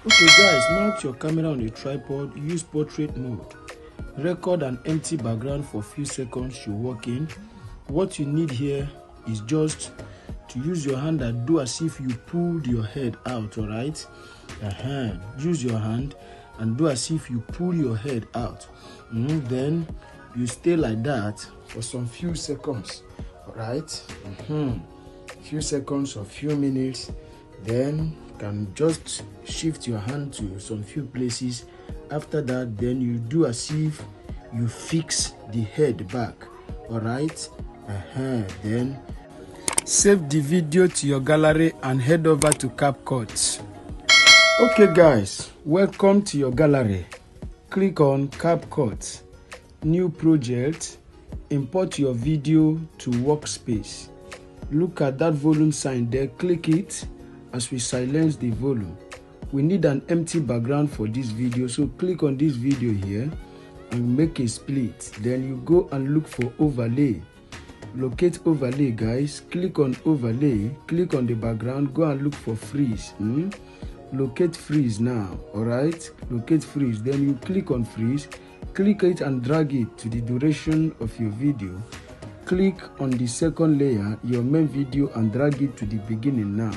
Okay guys, mount your camera on a tripod, use portrait mode. Record an empty background for a few seconds you work in. What you need here is just to use your hand and do as if you pulled your head out, alright? Use your hand and do as if you pull your head out. Then you stay like that for some few seconds, alright? Few seconds or few minutes. Then you can just shift your hand to some few places. After that, then you do as if you fix the head back, alright? Then save the video to your gallery and head over to CapCut. Okay guys, welcome to your gallery. Click on CapCut, new project, import your video to workspace. Look at that volume sign there, click it as we silence the volume. We need an empty background for this video, so click on this video here and make a split. Then you go and look for overlay. Locate overlay guys, click on overlay, click on the background, go and look for freeze. Locate freeze now, alright? Locate freeze, then you click on freeze, click it and drag it to the duration of your video. Click on the second layer, your main video, and drag it to the beginning now.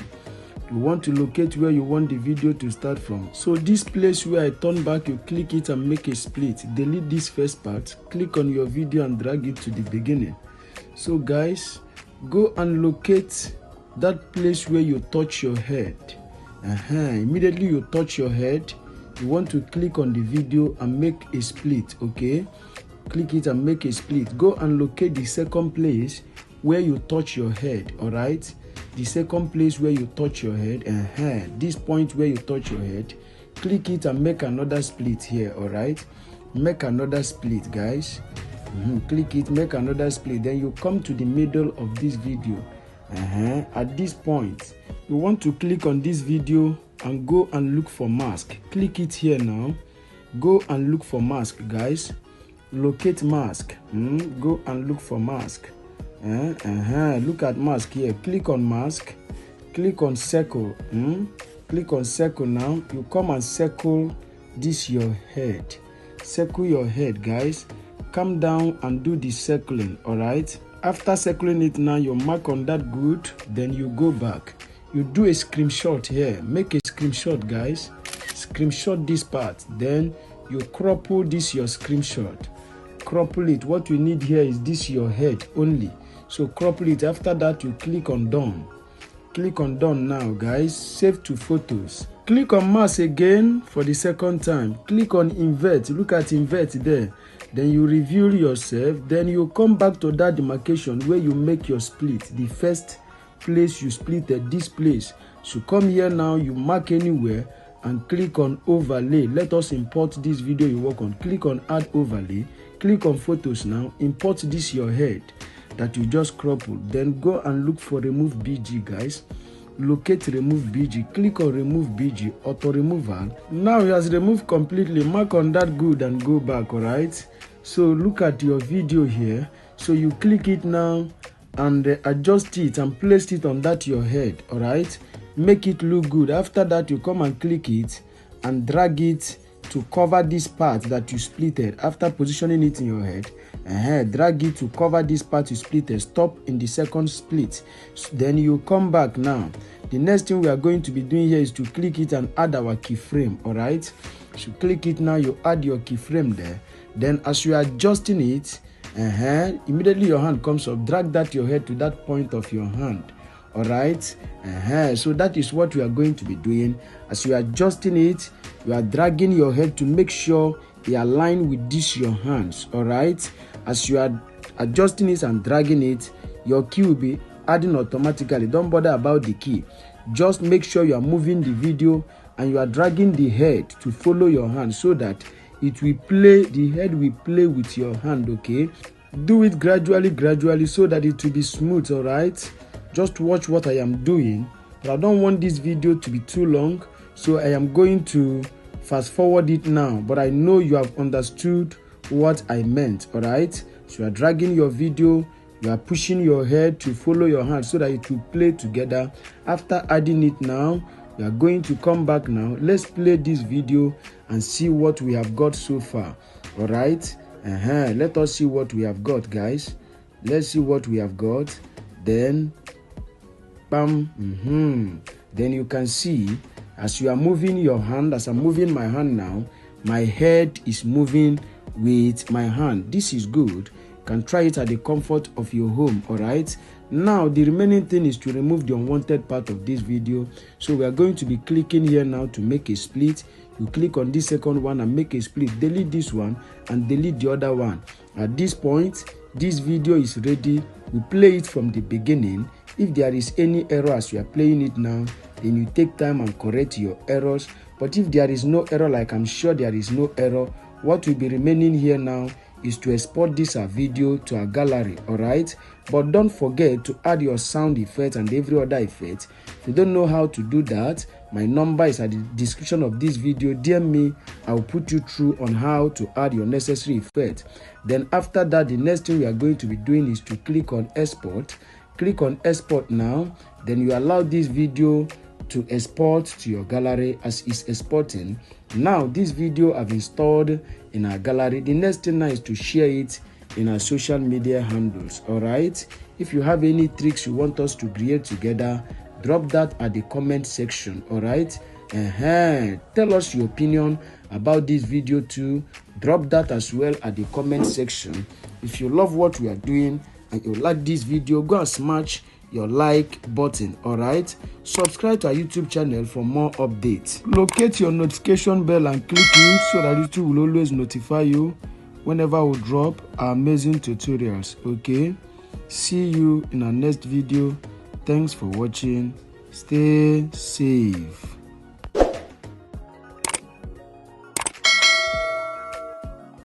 You want to locate where you want the video to start from. So this place where I turn back, you click it and make a split. Delete this first part, click on your video and drag it to the beginning. So guys, go and locate that place where you touch your head. Immediately you touch your head, you want to click on the video and make a split, okay? Click it and make a split. Go and locate the second place where you touch your head, alright? The second place where you touch your head, this point where you touch your head, click it and make another split here, alright? Make another split guys. Click it, make another split. Then you come to the middle of this video. At this point, you want to click on this video and go and look for mask. Click it here now. Go and look for mask guys. Locate mask. Go and look for mask. Look at mask here. Click on mask. Click on circle. Click on circle now. You come and circle this your head. Circle your head guys. Come down and do the circling, alright? After circling it now, you mark on that good, then you go back. You do a screenshot here. Make a screenshot guys. Screenshot this part. Then you cropple this your screenshot. Cropple it. What we need here is this your head only. So cropple it. After that, you click on done. Click on done now guys. Save to photos. Click on mask again for the second time. Click on invert. Look at invert there. Then you reveal yourself. Then you come back to that demarcation where you make your split. The first place you splitted, this place. So come here now, you mark anywhere and click on overlay. Let us import this video you work on. Click on add overlay. Click on photos now. Import this your head that you just croppled. Then go and look for remove BG guys. Locate remove BG. Click on remove BG, auto removal. Now it has removed completely. Mark on that good and go back, alright? So look at your video here. So you click it now and adjust it and place it on that your head, alright? Make it look good. After that, you come and click it and drag it to cover this part that you splitted. After positioning it in your head, drag it to cover this part you splitted. Stop in the second split. Then you come back now. The next thing we are going to be doing here is to click it and add our keyframe, alright? So click it now, you add your keyframe there. Then as you are adjusting it, immediately your hand comes up. Drag that your head to that point of your hand, alright? So that is what we are going to be doing. As you are adjusting it, you are dragging your head to make sure it align with this your hands, alright? As you are adjusting it and dragging it, your key will be adding automatically. Don't bother about the key. Just make sure you are moving the video and you are dragging the head to follow your hand so that it will play, the head will play with your hand, okay? Do it gradually so that it will be smooth, alright? Just watch what I am doing. But I don't want this video to be too long, so I am going to fast forward it now. But I know you have understood what I meant, alright? So you are dragging your video, you are pushing your head to follow your hand so that it will play together. After adding it now, We are going to come back now. Let's play this video and see what we have got so far. All right, let us see what we have got, guys. Let's see what we have got. Then bam, then you can see as you are moving your hand, as I'm moving my hand now, my head is moving with my hand. This is good. You can try it at the comfort of your home. All right, now the remaining thing is to remove the unwanted part of this video. So we are going to be clicking here now to make a split. You click on this second one and make a split. Delete this one and delete the other one. At this point, this video is ready. We play it from the beginning. If there is any error as you are playing it now, then you take time and correct your errors. But if there is no error, like I'm sure there is no error, what will be remaining here now is to export this video to our gallery. All right, but don't forget to add your sound effect and every other effect. If you don't know how to do that, my number is at the description of this video. DM me, I'll put you through on how to add your necessary effect. Then after that, the next thing we are going to be doing is to click on export. Click on export now. Then you allow this video to export to your gallery. As it's exporting now, this video I've installed in our gallery. The next thing now is to share it in our social media handles. All right, if you have any tricks you want us to create together, drop that at the comment section. All right, tell us your opinion about this video too. Drop that as well at the comment section. If you love what we are doing and you like this video, go and smash your like button. All right, subscribe to our YouTube channel for more updates. Locate your notification bell and click it so that YouTube will always notify you whenever we drop our amazing tutorials. Okay, see you in our next video. Thanks for watching. Stay safe.